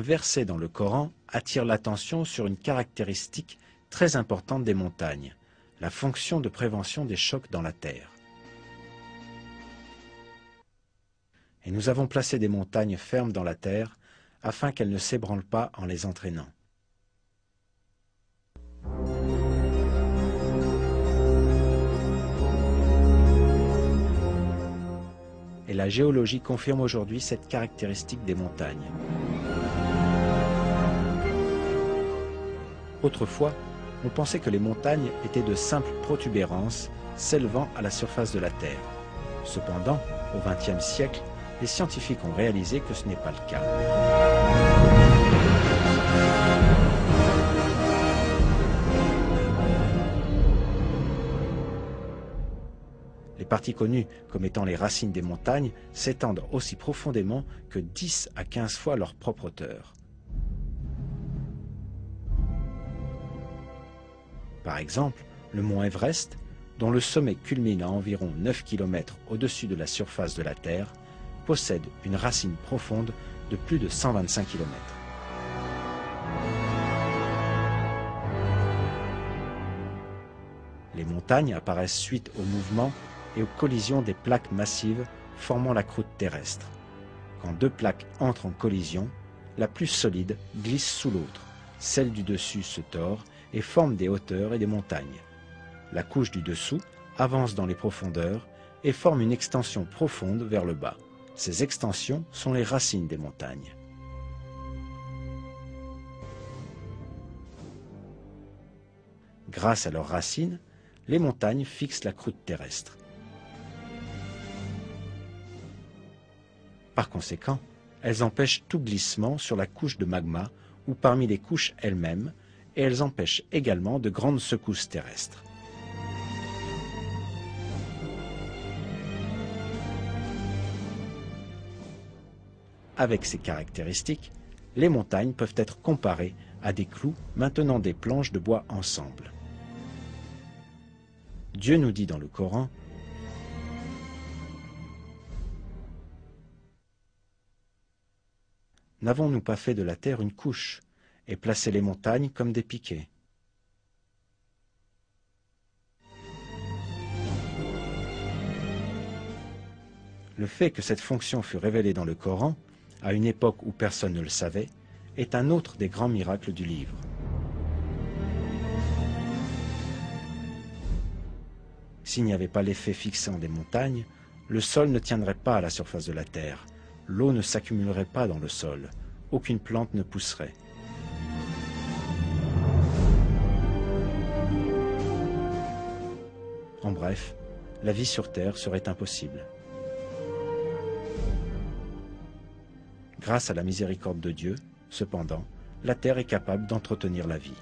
verset dans le Coran attire l'attention sur une caractéristique très importante des montagnes, la fonction de prévention des chocs dans la terre. Et nous avons placé des montagnes fermes dans la terre afin qu'elles ne s'ébranlent pas en les entraînant. Et la géologie confirme aujourd'hui cette caractéristique des montagnes. Autrefois, on pensait que les montagnes étaient de simples protubérances s'élevant à la surface de la Terre. Cependant, au XXe siècle, les scientifiques ont réalisé que ce n'est pas le cas. Les parties connues comme étant les racines des montagnes s'étendent aussi profondément que 10 à 15 fois leur propre hauteur. Par exemple, le mont Everest, dont le sommet culmine à environ 9 km au-dessus de la surface de la Terre, possède une racine profonde de plus de 125 km. Les montagnes apparaissent suite au mouvement et aux collisions des plaques massives formant la croûte terrestre. Quand deux plaques entrent en collision, la plus solide glisse sous l'autre, celle du dessus se tord et forme des hauteurs et des montagnes. La couche du dessous avance dans les profondeurs et forme une extension profonde vers le bas. Ces extensions sont les racines des montagnes. Grâce à leurs racines, les montagnes fixent la croûte terrestre. Par conséquent, elles empêchent tout glissement sur la couche de magma ou parmi les couches elles-mêmes, et elles empêchent également de grandes secousses terrestres. Avec ces caractéristiques, les montagnes peuvent être comparées à des clous maintenant des planches de bois ensemble. Dieu nous dit dans le Coran: n'avons-nous pas fait de la terre une couche et placé les montagnes comme des piquets? Le fait que cette fonction fût révélée dans le Coran, à une époque où personne ne le savait, est un autre des grands miracles du livre. S'il n'y avait pas l'effet fixant des montagnes, le sol ne tiendrait pas à la surface de la terre, l'eau ne s'accumulerait pas dans le sol, aucune plante ne pousserait. En bref, la vie sur terre serait impossible. Grâce à la miséricorde de Dieu, cependant, la terre est capable d'entretenir la vie.